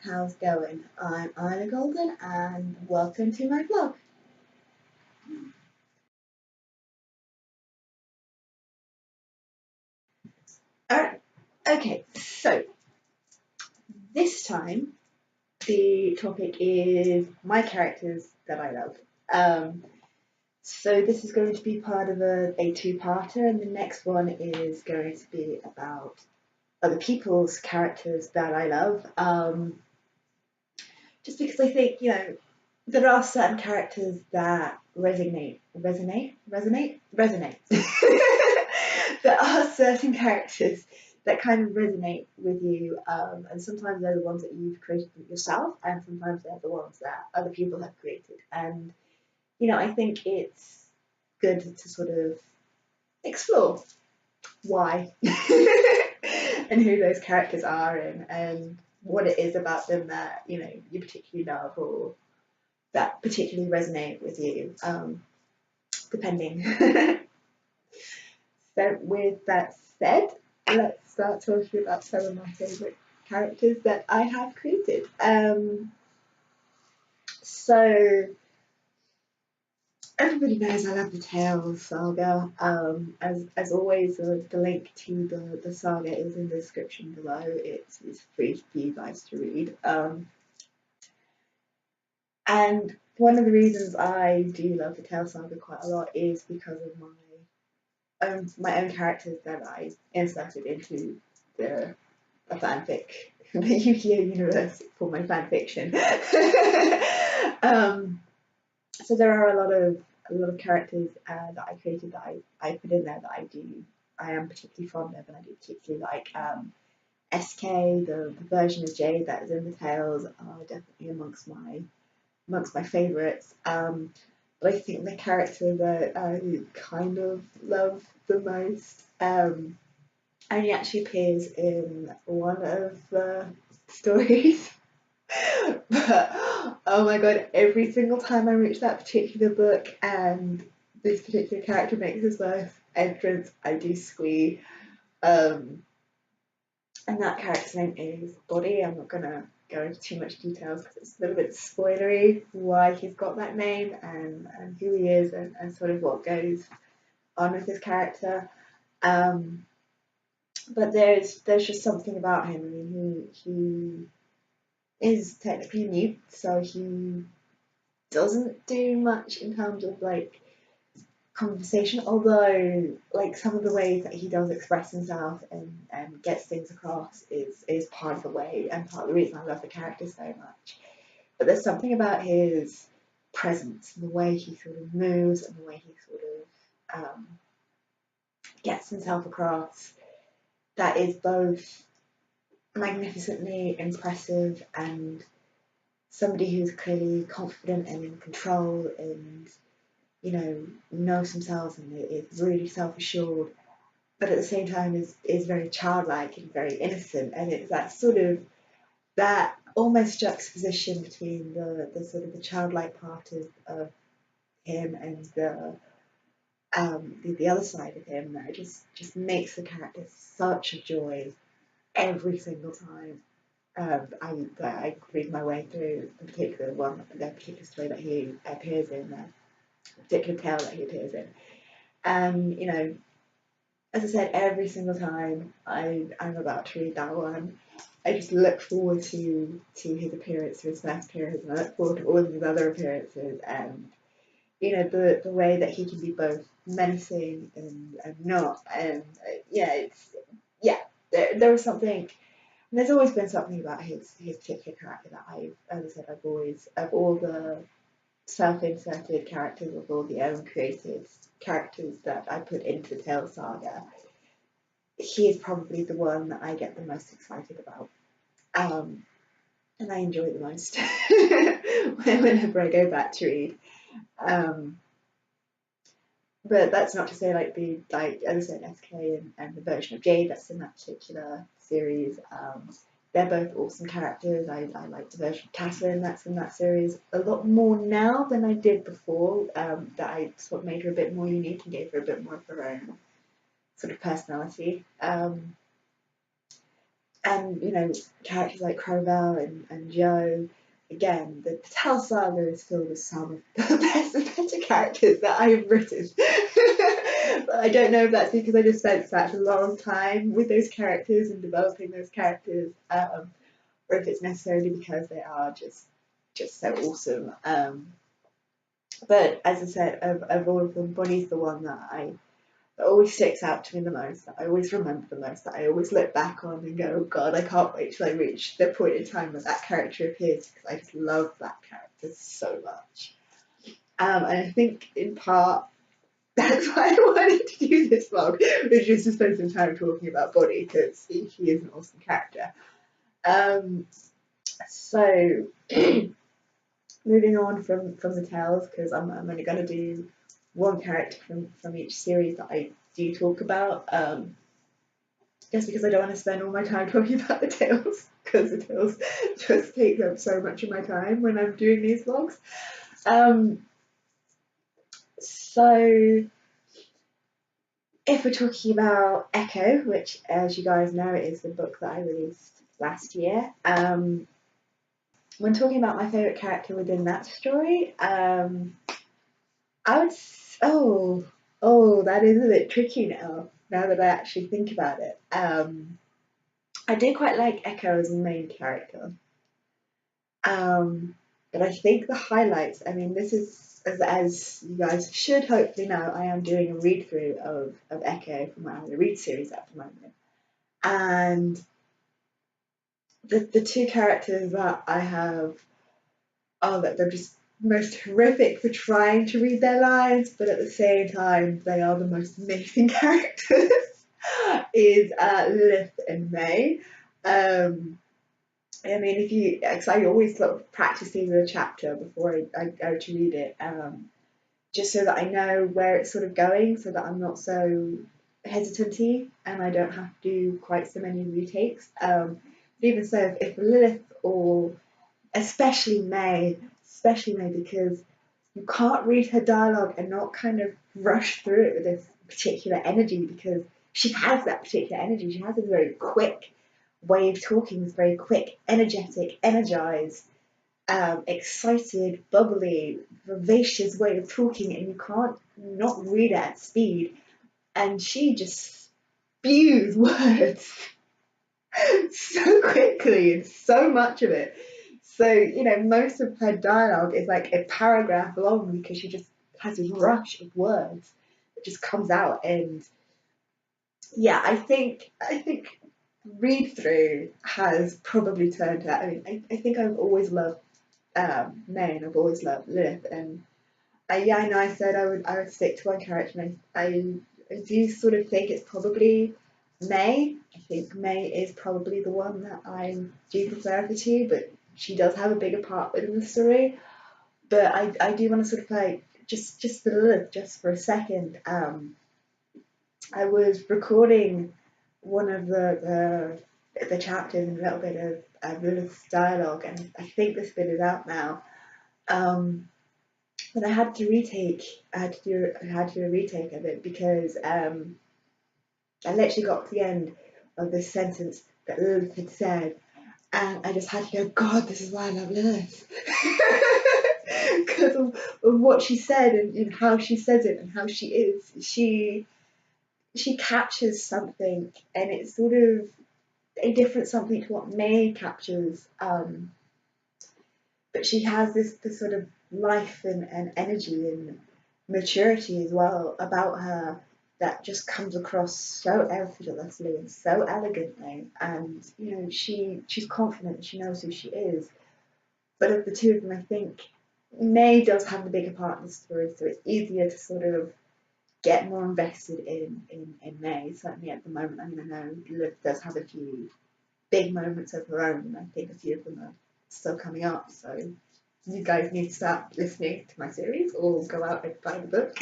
how's it going? I'm IlaGolden and welcome to my vlog. Alright, okay, so this time the topic is my characters that I love. Um, so this is going to be part of a two-parter, and the next one is going to be about other people's characters that I love. Just because I think, there are certain characters that resonate. There are certain characters that kind of resonate with you, and sometimes they're the ones that you've created yourself, and sometimes they're the ones that other people have created. And I think it's good to sort of explore why and who those characters are, and what it is about them that you particularly love or that particularly resonate with you, depending. So, with that said, let's start talking about some of my favourite characters that I have created. So, everybody knows I love the Tales saga. As always, the link to the saga is in the description below. It's free for you guys to read. And one of the reasons I do love the Tales saga quite a lot is because of my own characters that I inserted into the a fanfic, the Yu-Gi-Oh universe for my fanfiction. So there are a lot of characters that I created that I put in there that I am particularly fond of, and I do particularly like. SK, the version of Jade that is in the Tales, are definitely amongst my favourites. But I think the character that I kind of love the most only actually appears in one of the stories. But oh my god, every single time I reach that particular book and this particular character makes his first entrance, I do squee. Um, and that character's name is Body. I'm not gonna go into too much details because it's a little bit spoilery why he's got that name and who he is and sort of what goes on with his character. Um, but there's just something about him. I mean, he is technically mute, so he doesn't do much in terms of like conversation, although like some of the ways that he does express himself and gets things across is part of the way and part of the reason I love the character so much. But there's something about his presence and the way he sort of moves and the way he sort of gets himself across that is both magnificently impressive and somebody who's clearly confident and in control and knows themselves and is really self-assured, but at the same time is very childlike and very innocent. And it's that sort of that almost juxtaposition between the sort of the childlike part of him and the other side of him that just makes the character such a joy every single time. I read my way through the particular story that he appears in, the particular tale that he appears in. And as I said, every single time I'm about to read that one, I just look forward to his appearance, to his first appearance, and I look forward to all of his other appearances, and the way that he can be both menacing and not, and yeah, there was something. And there's always been something about his particular character that as I said, of all the self-inserted characters, of all the own created characters that I put into the Tales saga, he is probably the one that I get the most excited about. And I enjoy the most whenever I go back to read. Um, but that's not to say as I said, SK and the version of Jade that's in that particular series. They're both awesome characters. I like the version of Catherine that's in that series a lot more now than I did before. That I sort of made her a bit more unique and gave her a bit more of her own sort of personality. and characters like Crowell and Joe. Again, the Tell Saga is filled with some of the best and better characters that I've written. But I don't know if that's because I just spent such a long time with those characters and developing those characters, or if it's necessarily because they are just so awesome. But as I said, of all of them, Bonnie's the one that always sticks out to me the most, that I always remember the most, that I always look back on and go, oh God, I can't wait till I reach the point in time where that character appears, because I just love that character so much. And I think in part that's why I wanted to do this vlog, was just to spend some time talking about Bonnie, because he is an awesome character. So moving on from the tales, because I'm only going to do one character from each series that I do talk about, just because I don't want to spend all my time talking about the tales, because the tales just take up so much of my time when I'm doing these vlogs. So if we're talking about Echo, which, as you guys know, is the book that I released last year, when talking about my favourite character within that story, I would. Oh, that is a bit tricky now that I actually think about it. I do quite like Echo as a main character. But I think the highlights, I mean, this is, as you guys should hopefully know, I am doing a read through of Echo from my read series at the moment. And the two characters that I have, that they're just most horrific for trying to read their lines, but at the same time, they are the most amazing characters, is Lilith and May. I mean, because I always sort of practice these in a chapter before I go to read it, just so that I know where it's sort of going, so that I'm not so hesitant-y and I don't have to do quite so many retakes. But even so, if Lilith, or especially May, because you can't read her dialogue and not kind of rush through it with this particular energy, because she has that particular energy. She has a very quick way of talking, this very quick, energetic, energized, excited, bubbly, vivacious way of talking, and you can't not read it at speed. And she just spews words so quickly, and so much of it. So, most of her dialogue is like a paragraph long, because she just has this rush of words that just comes out. And yeah, I think read through has probably turned out. I mean, I think I've always loved May, and I've always loved Lilith, and yeah, I know I said I would stick to one character, and I do sort of think it's probably May. I think May is probably the one that I do prefer of the two, but she does have a bigger part within the story. But I do want to sort of like just for Lilith, just for a second. I was recording one of the chapters and a little bit of Lilith's dialogue, and I think this bit is out now. But I had to retake. I had to do a retake of it, because I literally got to the end of this sentence that Lilith had said, and I just had to go, God, this is why I love Lilith. Because of what she said, and how she says it, and how she is. She captures something, and it's sort of a different something to what May captures. But she has this sort of life and energy and maturity as well about her, that just comes across so effortlessly and so elegantly. And she's confident, she knows who she is. But of the two of them, I think May does have the bigger part in the story, so it's easier to sort of get more invested in May. Certainly at the moment, I mean, I know Liv does have a few big moments of her own, and I think a few of them are still coming up. So you guys need to start listening to my series, or go out and buy the book,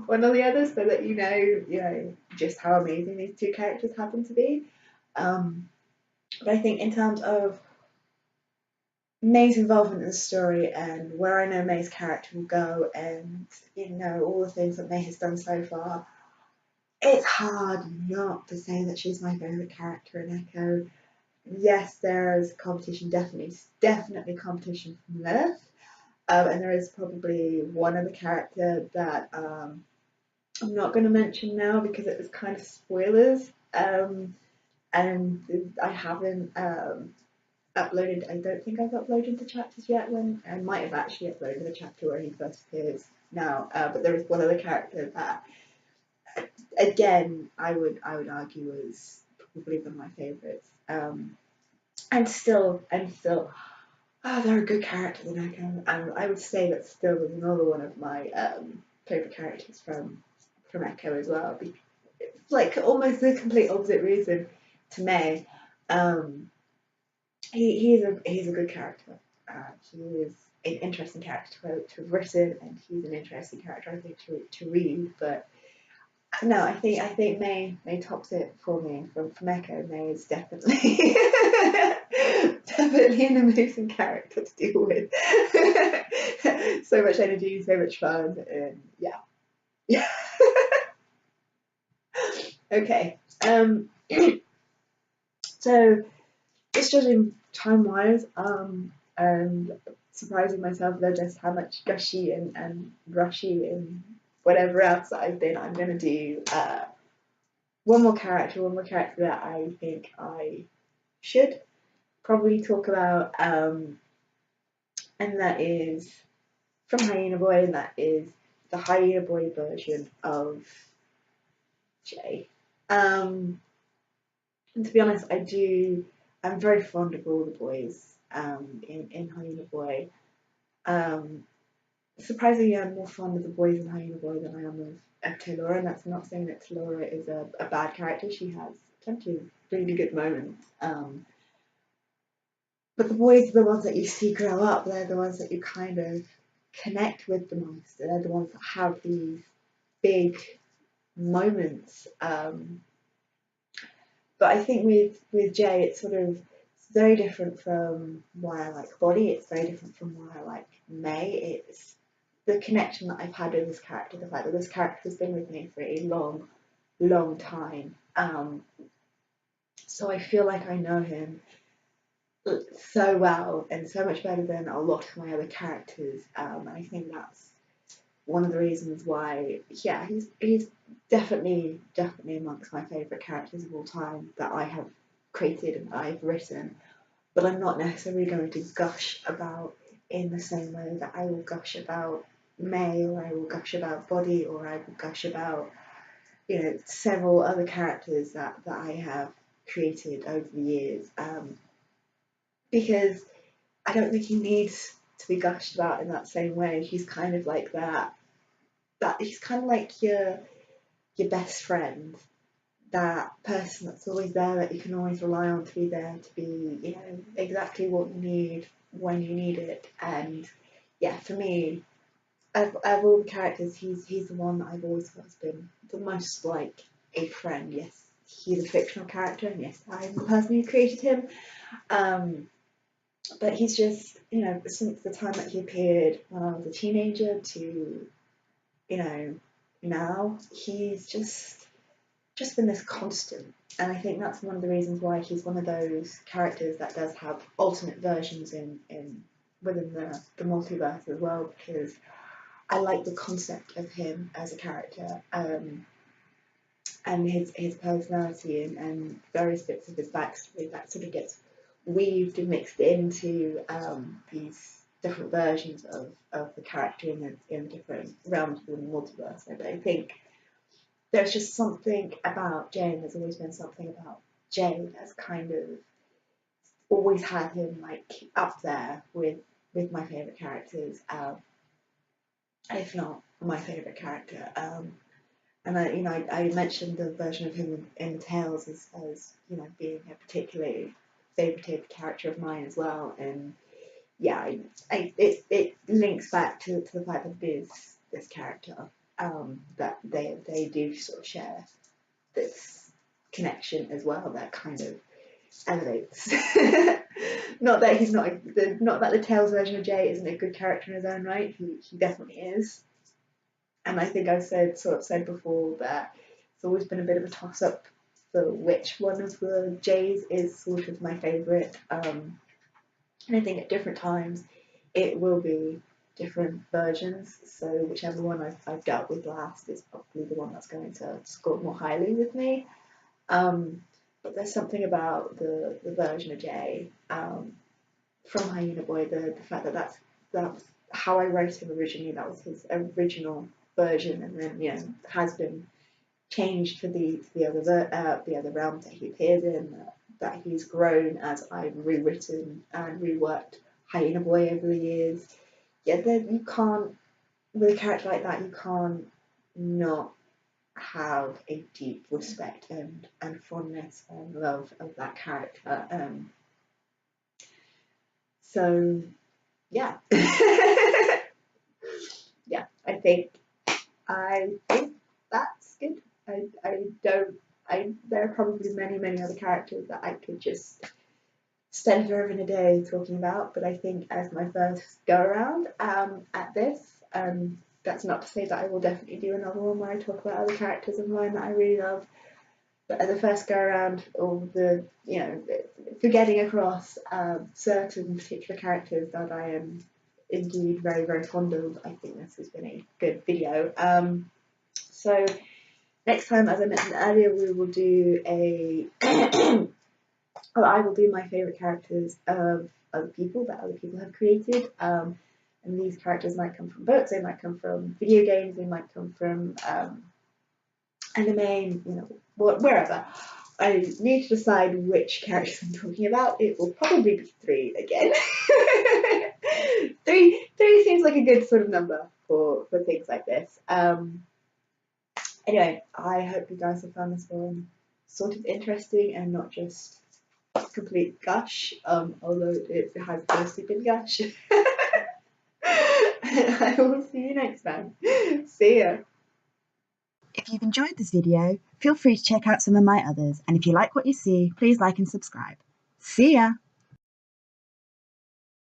one or the other, so that you know just how amazing these two characters happen to be. But I think in terms of May's involvement in the story, and where I know May's character will go, and all the things that May has done so far, it's hard not to say that she's my favourite character in Echo. Yes, there's competition, definitely competition from Lilith. And there is probably one other character that I'm not going to mention now because it was kind of spoilers. And I haven't uploaded, I don't think I've uploaded the chapters yet. When I might have actually uploaded the chapter where he first appears now, but there is one other character that, again, I would argue is probably one of my favourites. And still, they're a good character in Echo, and I would say that still is another one of my favourite characters from Echo as well. It's like almost the complete opposite reason to May. Um, he's a good character. He is an interesting character to have written, and he's an interesting character I think to read. But no, I think May tops it for me from Echo. May is definitely definitely an amazing character to deal with. So much energy, so much fun, and yeah. Okay. So just judging time wise, and surprising myself with just how much gushy and rushy and whatever else that I've been, I'm gonna do one more character that I think I should probably talk about, and that is from Hyena Boy, and that is the Hyena Boy version of Jay. And to be honest, I'm very fond of all the boys in Hyena Boy. Um, Surprisingly, I'm more fond of the boys in Hyena Boy than I am of Telora, and that's not saying that Telora is a bad character. She has plenty of really good moments. But the boys are the ones that you see grow up. They're the ones that you kind of connect with the most. They're the ones that have these big moments. But I think with Jay, it's very different from why I like Body. It's very different from why I like May. It's the connection that I've had with this character, the fact that this character has been with me for a long, long time. So I feel like I know him so well and so much better than a lot of my other characters. And I think that's one of the reasons why, yeah, he's definitely amongst my favourite characters of all time that I have created and I've written. But I'm not necessarily going to gush about in the same way that I will gush about May, or I will gush about Body, or I will gush about, several other characters that I have created over the years. Because I don't think he needs to be gushed about in that same way. He's kind of like that. He's kind of like your best friend, that person that's always there, that you can always rely on to be there, to be, exactly what you need when you need it. And yeah, for me, of all the characters, he's the one that I've always thought has been the most like a friend. Yes, he's a fictional character, and yes, I'm the person who created him. But he's just, since the time that he appeared when I was a teenager to, now, he's just been this constant. And I think that's one of the reasons why he's one of those characters that does have alternate versions in within the multiverse as well, because I like the concept of him as a character, and his personality and various bits of his backstory that sort of gets weaved and mixed into these different versions of the character in different realms of the multiverse. And I think there's just something about Jay, and there's always been something about Jay that's kind of always had him like up there with my favourite characters, if not my favourite character. And I mentioned the version of him in the Tales as being a particularly favourite character of mine as well. And yeah, it links back to the fact that this character, that they do sort of share this connection as well that kind of elevates. Not that he's not that the Tales version of Jay isn't a good character in his own right. He definitely is. And I think I've said before that always been a bit of a toss-up for which one of the J's is sort of my favourite. And I think at different times it will be different versions. So whichever one I've dealt with last is probably the one that's going to score more highly with me. But there's something about the version of Jay from Hyena Boy, the fact that that's how I wrote him originally. That was his original version, and then has been changed for the other realms that he appears in. That he's grown as I've rewritten and reworked Hyena Boy over the years. Yeah, you can't, with a character like that, you can't not have a deep respect and fondness and love of that character. So yeah. Yeah, I think that's good. There are probably many other characters that I could just spend forever in a day talking about, but I think as my first go around at this, that's not to say that I will definitely do another one where I talk about other characters of mine that I really love. But as a first go around, all the for getting across certain particular characters that I am indeed very fond of, I think this has been a good video. So next time, as I mentioned earlier, we will do a well, I will do my favourite characters of other people that other people have created. And these characters might come from books, they might come from video games, they might come from anime, wherever. I need to decide which characters I'm talking about. It will probably be 3 again. Three seems like a good sort of number for things like this. Anyway, I hope you guys have found this one sort of interesting and not just complete gush, although it has mostly been gush. I will see you next time. See ya. If you've enjoyed this video, feel free to check out some of my others, and if you like what you see, please like and subscribe. See ya!